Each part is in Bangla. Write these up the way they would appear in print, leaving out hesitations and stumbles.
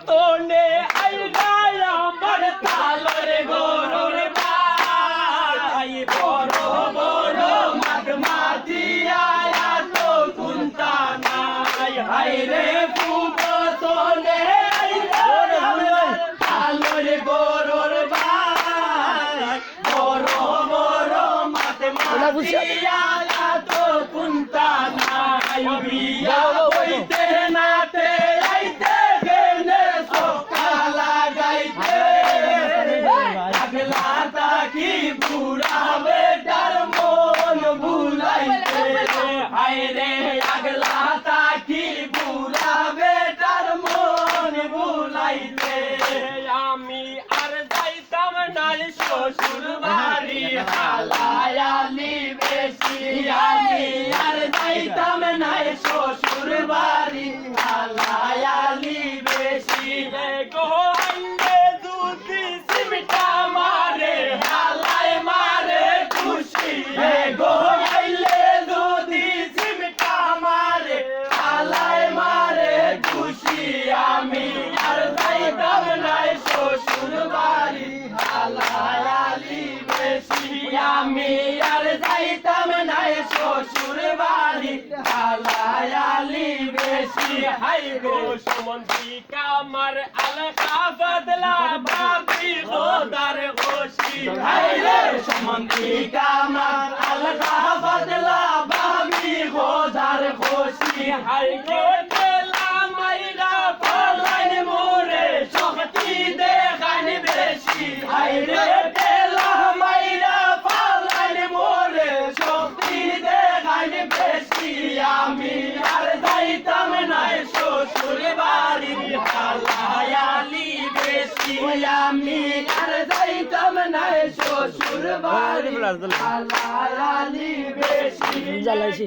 তোনে আইলাই আমার তালর গরুর ভাই বড় বড় মাঠ মাটিয়া তো কুন্তা নাই হাই রে পুব তোনে আইলাই আমার তালর গরুর ভাই বড় বড় মাঠ মাটিয়া তো কুন্তা নাই বিয়া হইতে নাতে শ্বশুর বাড়ি হালায়ালি বেশি আমি আর যাইতাম নাই শ্বশুর বাড়ি হালায়ালি বেশি গো আইলে দুধি সিমটা মারে হালায় মারে খুশি গো আইলে দুধি সিমটা মারে হালায় মারে খুশি আমি আর যাইতাম নাই শ্বশুর বাড়ি হালায়ালি বেশি আমি আর যাইতাম নাই শ্বশুর বাড়ি হালায়ালি বেশি হাই গো সুমন্তি কামার আলকা বদলা বাপি খোদার খুশি হাই রে সুমন্তি কামার আলকা বদলা বাপি খোদার খুশি হাই গো তেলা মাইরা পলাইন মোরে শক্তি দেখান বেশি হাই রে তেলা মাইরা পলাইন মোরে শক্তি দেখান বেশি আমি আর যাইতাম নাই শ্বশুর বাড়ি হালায়ালি বেশি আমি আর যাইতাম নাই শ্বশুর বাড়ি হালায়ালি বেশি জ্বালাইছি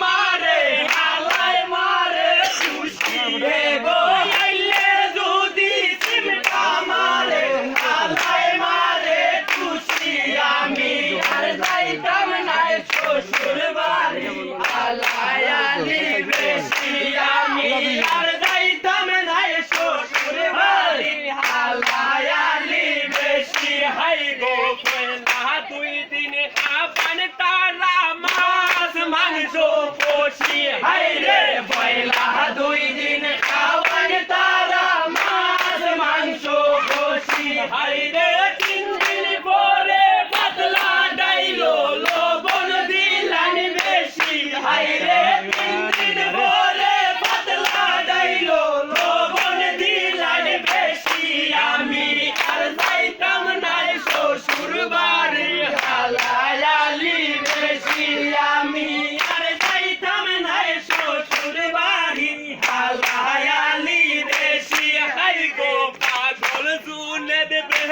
মারে হালাই মারে খুশি রে গো আইলে যদি সিমটা মারে হালাই মারে খুশি আমি আর যাইতাম নাই শ্বশুর বাড়ি হালায়ালি বেশি আমি আর যাইতাম নাই শ্বশুর বাড়ি হালায়ালি বেশি হাই গো পয়লা দুই দিন আপন তারা মাছ মাংস পোষি হাই রে পয়লা দুই দিন খাওয়ান তারা মাছ মাংস পোষি হাই রে তিন দিন পরে পাতলা ডাইলো লবণ দিলান বেশি হাই রে তিন দিন পরে পাতলা ডাইলো লবণ দিলান বেশি আমি আর যাইতাম নাই শ্বশুর বাড়ি হালায়ালি বেশি আমি আর যাইতাম নাই শ্বশুর বাড়ি হালায়ালি বেশি হাই গো পাগল জুনে দেবে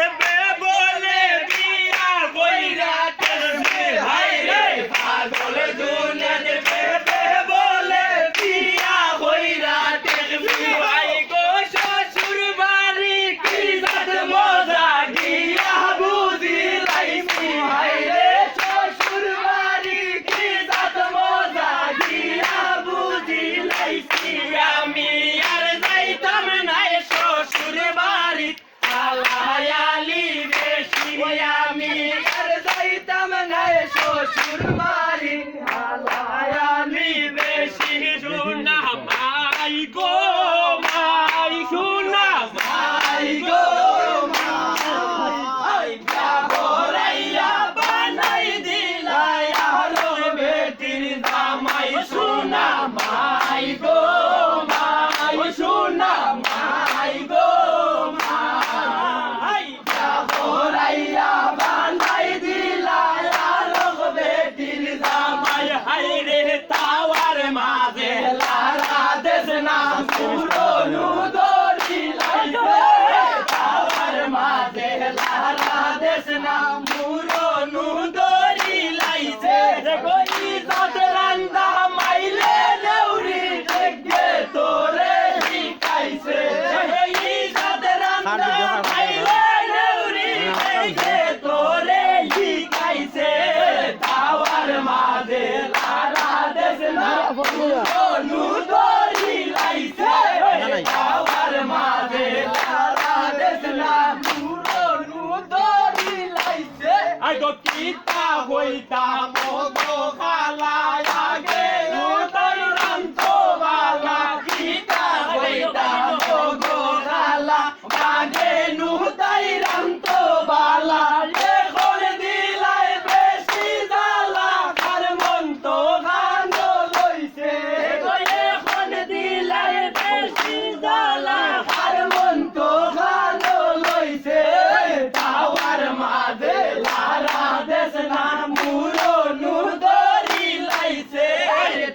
বলে বিয়া কইরা করবে হাই রে পাগল জুনে দেবে বলে বিয়া কইরা করবে হাই গো শ্বশুর বাড়ি কি জাত মজা গিয়া বুঝি লাইছি হাই রে শ্বশুর বাড়ি কি জাত মজা গিয়া বুঝি লাইছি আমি আর যাইতাম নাই শ্বশুর বাড়ি হালায়ালি বেশি আমি আর যাইতাম নাই শ্বশুর বাড়ি হালায়ালি বেশি শোনা মাই গো মাই শোনা মাই গো মাই বরাইয়া বানাই দিলাই আলো বেটির জামাই শোনা মাই গো মাই শোনা মাই গো মাই বরাইয়া বানাই দিলাই আলো বেটির জামাই হাই রে তাওয়ার মাঝে লারা দেশ না পুরনো দরি দেশ না মুরনু দরি লাইছে কই জাত রান্দা মাইলে নেউরি দেখে তোরে শিখাইছে এই জাত রান্দা মাইলে নেউরি দেখে তোরে শিখাইছে তাওয়ার মাঝে লারা দেশ না মুরনু দরি লাইছে তাওয়ার মাঝে লারা দেশ না মুরনু দরি লাইছে আগো কিতা হইতা মগো খালা আগে তোর রন্ত বালা কিতা হইতা মগো খালা আগে নু তাই রন্ত বালা এখন দিলাই বেশি জালা কার মন তো গানো লইছে এখন দিলাই বেশি জালা কার মন তো গানো লইছে তাওয়ার মাঝে লারা দেশ না মুরনু দরি লাইছে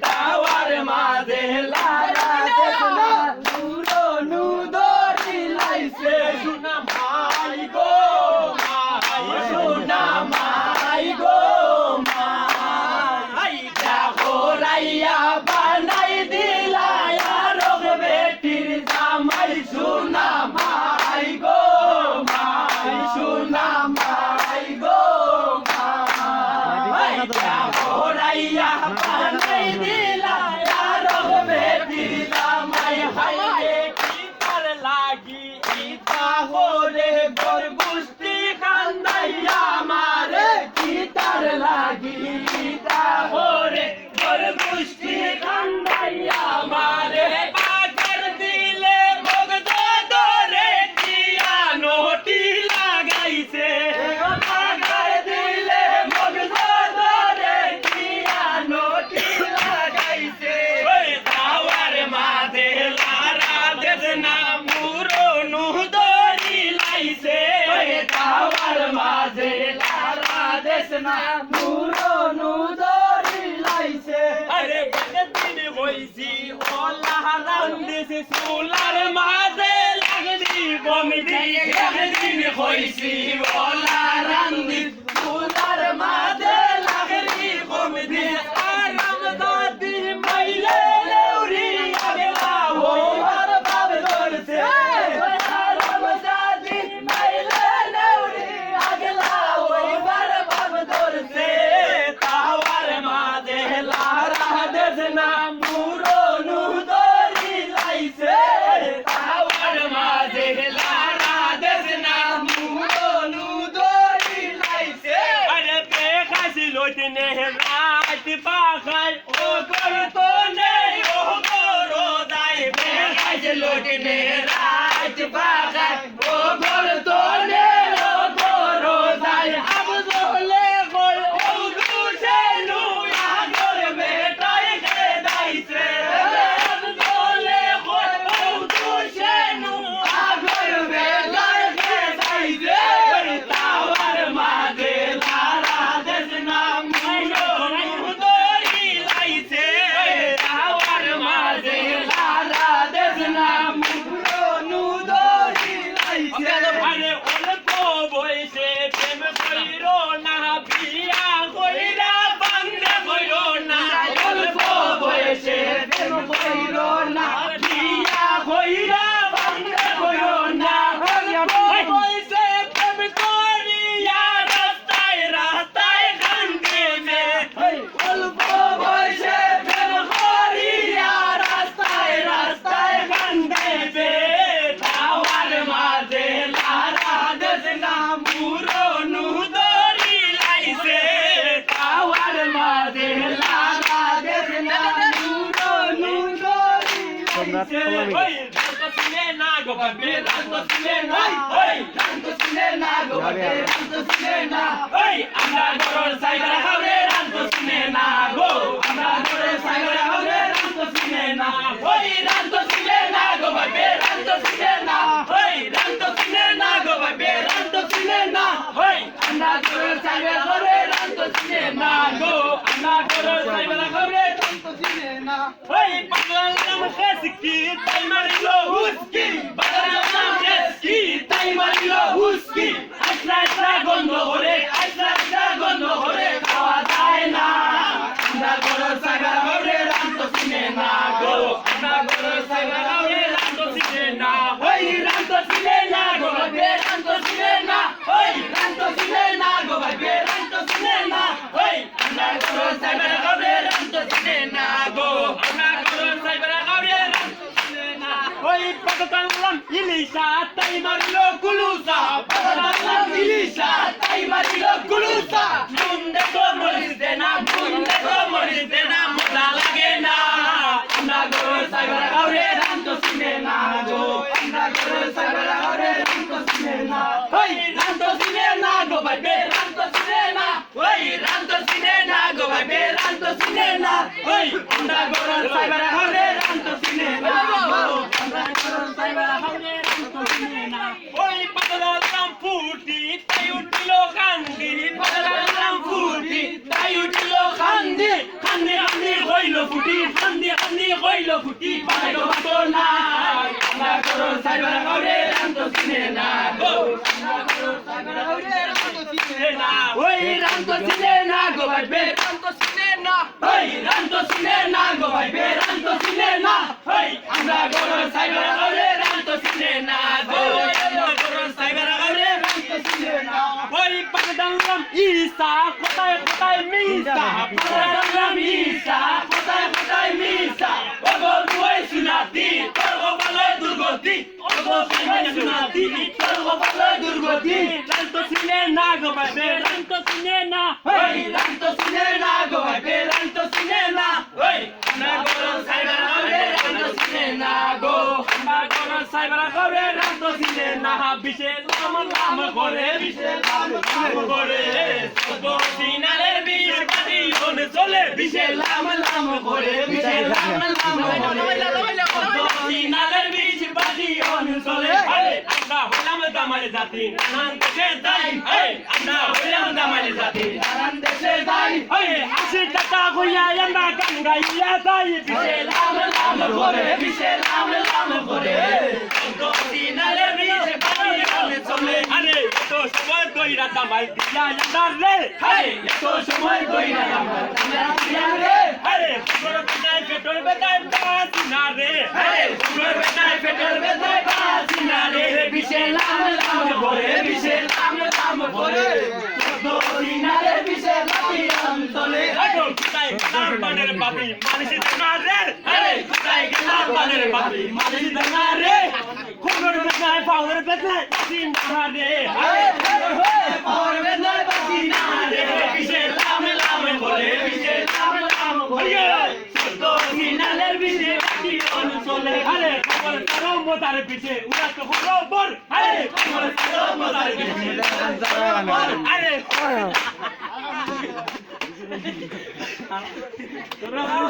তাওয়ার মাঝে লারা দেশ না মুরনু দরি লাইছে সোনা মাই গো মাই সোনা মাই গো মাই দেখো রাইয়া বানাই দিলাই রোগ বেটির জামাই সোনা মাই গো মাই সোনা মাই গো মাই দেখো রাইয়া বানাই দিলাই রোগ বেটির জামাই হাইরে কি তার লাগি ইতা হরে গোর গুষ্টি খান্দাইয়া মারে কি তার লাগি ইতা হরে গোর গুষ্টি খান্দাইয়া মারে পাগর দিলে মগজ ধরে দিয়া নোটি লাগাইছে পাগর দিলে মগজ ধরে দিয়া নোটি লাগাইছে ওই তাওয়ার মাঝে লারা দেশ না মুরনু দরি লাইছে তাওয়ার মাঝে লারা দেশ না মুরনু দরি লাইছে আরে দিন হইছি ওলা রান্দিস সুলার মাঝে লাগনি বমিদি দিন হইছি ওলা রান্দিস সুলার মাঝে লাগনি বমিদি আরাম দাদি মাইলে লেউরি আগলা ও আর বাব ধরছে আরাম দাদি মাইলে লেউরি আগলা ও আর বাব ধরছে তাওয়ার মাঝে লারা দেশ না মুরনু দরি লাইছে তাওয়ার মাঝে লারা দেশ না মুরনু দরি লাইছে আরে বেখাসি লইতে রাত পাখাই ও করতো নেই ও করো দাই বেখাসি লইতে রাত পাখাই ও করতো নেই ও করো দাই আবদলে কই ও দুসে নু আগর বেটাই কে দাইছে আবদলে কই ও দুসে নু আগর বেটাই কে দাইছে তাওয়ার মাঝে লারা দেশ না মুরনু দরি লাইছে তাওয়ার মাঝে লারা দেশ না মুরনু দরি লাইছে আরে অল্প বয়সে প্রেম কইরো না বিয়া কইরা বান্দে কইরো না অল্প বয়সে প্রেম কইরো না বিয়া কইরা বান্দে কইরো না অল্প বয়সে প্রেম করিয়া রাস্তায় রাস্তায় কান্দিবে অল্প বয়সে প্রেম করিয়া রাস্তায় রাস্তায় কান্দিবে তাওয়ার মাঝে লারা দেশ না মুরনু দরি লাইছে তাওয়ার মাঝে লারা দেশ না মুরনু দরি লাইছে ওই রান্ত সিনে না গো বাবে রান্ত সিনে না ওই রান্ত সিনে না গো বাবে রান্ত সিনে না ওই আমরা গরর সাইবার হাওরে রান্ত সিনে না গো আমরা গরর সাইবার হাওরে রান্ত সিনে না ওই রান্ত সিনে না গো বাবে রান্ত সিনে না ওই রান্ত সিনে না গো বাবে রান্ত সিনে না ওই আমরা গরর সাইবার হাওরে রান্ত সিনে না গো আমরা গরর সাইবার হাওরে রান্ত সিনে না ওই পাগল নাম খেসকি তাই মারিলো হুসকি পাগল নাম খেসকি তাই মারিলো হুসকি আইসা গন্ধ করে আইসা গন্ধ করে খাওয়া যায় না আমরা গরু সাইবার গাউরে রান্ত চিনে না গো আমরা গরু সাইবার গাউরে রান্ত চিনে না ওই রান্ত চিনে না গো ভাই রান্ত চিনে না ওই রান্ত চিনে না গো ভাই রান্ত চিনে না ওই আমরা গরু সাইবার গাউরে রান্ত চিনে না গো আমরা গরু সাইবার গাউরে রান্ত চিনে না ওই পাতালাম ইলিশা তাই মারলো কুলুসা পাতালাম ইলিশা তাই মারলো কুলুসা মুন্ডে তো মরিস দে না মুন্ডে তো মরিস দে না মজা লাগে না আমরা গরু সাইবার গাউরে রান্ত চিনে না গো আমরা গরু সাইবার গাউরে রান্ত চিনে না ওই রান্ত চিনে না গো ভাই রান্ত চিনে না ওই রান্ত চিনে না গো ভাই রান্ত চিনে না ওই আমরা গরু সাইবার গাউরে রান্ত চিনে না গো আমরা গরু সাইবার গাউরে রান্ত চিনে না ওই পাতালাম ফুটি তাই উঠলো কান্দি পাতালাম ফুটি তাই উঠলো কান্দি কান্দি কান্দি হইল ফুটি কান্দি কান্দি হইল ফুটি পাইলো তো না আমরা গরু সাইবার গাউরে রান্ত চিনে না গো আমরা গরু সাইবার গাউরে রান্ত চিনে না ওই রান্ত চিনে না গো ভাই রান্ত চিনে না ওই রান্ত চিনে না গো ভাই রান্ত চিনে না ওই আমরা গরু সাইবার গাউরে রান্ত চিনে না গো আমরা গরু সাইবার গাউরে রান্ত চিনে না ওই পাতালাম ঈসা কোথায় কোথায় মিসা পাতালাম ঈসা কোথায় কোথায় মিসা ওগো রুই সুনাতি তোর ভালো দুর্গতি ওগো রুই সুনাতি তোর ভালো দুর্গতি রান্ত চিনে না গো ভাই রান্ত চিনে না ওই রান্ত চিনে না গো ভাই রান্ত চিনে না ওই আমরা গরু সাইবার গাউরে রান্ত চিনে না গো আমরা গরু সাইবার গাউরে রান্ত চিনে না বিশে লাম লাম করে বিশে লাম লাম করে ওগো সিনালের বিশ বাড়ি ওনে চলে বিশে লাম লাম করে বিশে লাম লাম করে ওগো সিনালের বিশ বাড়ি ওনে চলে আরে আমরা হলাম দামালে জাতি নানান দেশে যাই এই আমরা হলাম দামালে জাতি নানান দেশে যাই এই 80 টাকা কইয়া আমরা গান গাইয়া যাই বিশে লাম লাম করে বিশে লাম লাম করে ওগো সিনালের বিশ বাড়ি ওনে চলে আরে এত সময় কইরা দামাল দিয়া আমরা রে এই এত সময় কইরা দামাল দিয়া রে আরে পুরো বেটায় পেট্রোল বেটায় বাসি না রে আরে পুরো বেটায় পেট্রোল বেটায় বাসি না রে বিশে লাম লাম করে বিশে লাম লাম করে ওগো সিনালের বিশে বাড়ি অঞ্চলে আরে কোথায় গেলাম বানের বাপি মানসি না রে আরে কোথায় গেলাম বানের বাপি মানসি না রে খুনের বেটায় পাওয়ার বেটায় বাসি না রে আরে পাওয়ার বেটায় বাসি না রে বিশে লাম লাম করে বিশে লাম লাম করে ওগো সিনালের বিশে বাড়ি অঞ্চলে আরে খবর করো মোতার পিছে উড়া তো খবর আরে খবর করো মোতার পিছে আরে